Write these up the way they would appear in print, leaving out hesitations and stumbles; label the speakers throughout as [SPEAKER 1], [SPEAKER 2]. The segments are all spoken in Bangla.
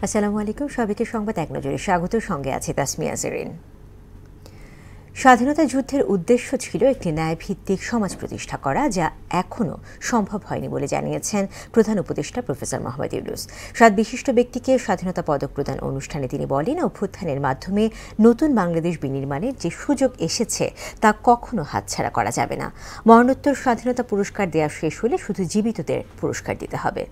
[SPEAKER 1] আসসালামু আলাইকুম। সবাইকে সংবাদ এক নজরে স্বাগত। সঙ্গে আছে তাসমিয়া জেরিন। স্বাধীনতা যুদ্ধের উদ্দেশ্য ছিল একটি ন্যায়ভিত্তিক সমাজ প্রতিষ্ঠা করা, যা এখনও সম্ভব হয়নি বলে জানিয়েছেন প্রধান উপদেষ্টা প্রফেসর মোহাম্মদ ইউনূস। 7 বিশিষ্ট ব্যক্তিকে স্বাধীনতা পদক প্রদান অনুষ্ঠানে তিনি বলেন, অভ্যুত্থানের মাধ্যমে নতুন বাংলাদেশ বিনির্মাণের যে সুযোগ এসেছে তা কখনো হাতছাড়া করা যাবে না। মরণোত্তর স্বাধীনতা পুরস্কার দেওয়া শেষ হলে শুধু জীবিতদের পুরস্কার দিতে হবে।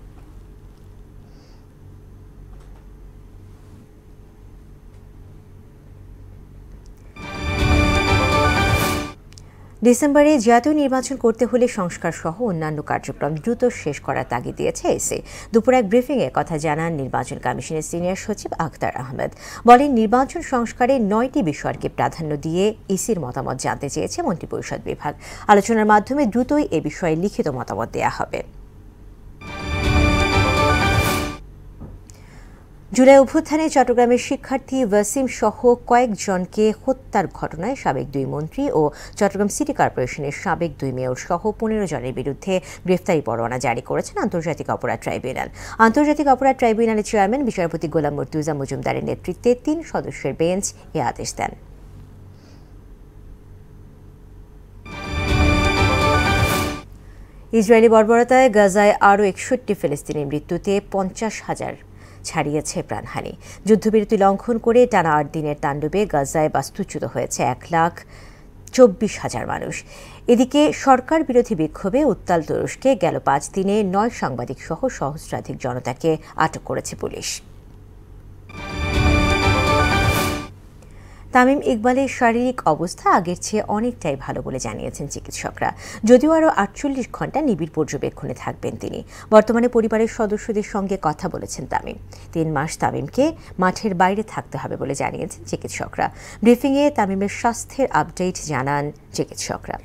[SPEAKER 1] ডিসেম্বরে জাতীয় নির্বাচন করতে হলে সংস্কার সহ অন্যান্য কার্যক্রম দ্রুত শেষ করার তাগিদ দিয়েছে ইসি। দুপুরে এক ব্রিফিংয়ে কথা জানান নির্বাচন কমিশনের সিনিয়র সচিব আখতার আহমেদ। বলেন, নির্বাচন সংস্কারে 9টি বিষয়কে প্রাধান্য দিয়ে ইসির মতামত জানতে চেয়েছে মন্ত্রিপরিষদ বিভাগ। আলোচনার মাধ্যমে দ্রুতই এ বিষয়ে লিখিত মতামত দেওয়া হবে। জুলাই অভ্যুত্থানে চট্টগ্রামের শিক্ষার্থী ওয়াসিম সহ কয়েকজনকে হত্যার ঘটনায় সাবেক 2 মন্ত্রী ও চট্টগ্রাম সিটি কর্পোরেশনের সাবেক 2 মেয়র সহ 15 জনের বিরুদ্ধে গ্রেফতারি পরোয়ানা জারি করেছেন আন্তর্জাতিক অপরাধ ট্রাইব্যুনাল। আন্তর্জাতিক অপরাধ ট্রাইব্যুনালের চেয়ারম্যান বিচারপতি গোলাম মুর্তুজা মজুমদারের নেতৃত্বে 3 সদস্যের বেঞ্চ এ আদেশ দেন। ইসরায়েলি বর্বরতায় গাজায় আরও 61 ফিলিস্তিনির মৃত্যুতে 50,000 ছাড়িয়েছে প্রাণহানি। যুদ্ধবিরতি লঙ্ঘন করে টানা 8 দিনের তাণ্ডবে গাজায় বাস্তুচ্যুত হয়েছে 1,24,000 মানুষ। এদিকে সরকার বিরোধী বিক্ষোভে উত্তাল তুরস্কে গেল 5 দিনে 9 সাংবাদিক সহ সহস্রাধিক জনতাকে আটক করেছে পুলিশ। তামিম ইকবালের শারীরিক অবস্থা আগের চেয়ে অনেকটাই ভালো বলে জানিয়েছেন চিকিৎসকরা। যদিও আরও 48 ঘণ্টা নিবিড় পর্যবেক্ষণে থাকবেন তিনি। বর্তমানে পরিবারের সদস্যদের সঙ্গে কথা বলেছেন তামিম। 3 মাস তামিমকে মাঠের বাইরে থাকতে হবে বলে জানিয়েছেন চিকিৎসকরা। ব্রিফিংয়ে তামিমের স্বাস্থ্যের আপডেট জানান চিকিৎসকরা।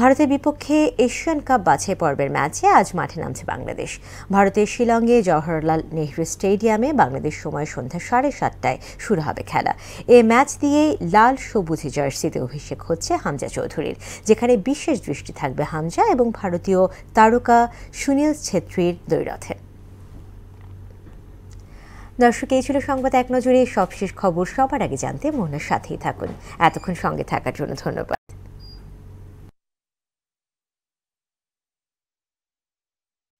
[SPEAKER 1] ভারতের বিপক্ষে এশিয়ান কাপ বাছাই পর্বের ম্যাচে আজ মাঠে নামছে বাংলাদেশ। ভারতের শিলংয়ে জওহরলাল নেহরু স্টেডিয়ামে বাংলাদেশ সময় সন্ধ্যা 7:30টায় শুরু হবে খেলা। এই ম্যাচ দিয়েই লাল সবুজ জার্সিতে অভিষেক হচ্ছে হামজা চৌধুরীর, যেখানে বিশেষ দৃষ্টি থাকবে হামজা এবং ভারতীয় তারকা সুনীল ছেত্রীর দ্বৈরথে। দর্শক, এই ছিল সংবাদ এক নজরে। সবশেষ খবর সবার আগে জানতে মোহনার সাথেই থাকুন। এতক্ষণ সঙ্গে থাকার জন্য ধন্যবাদ।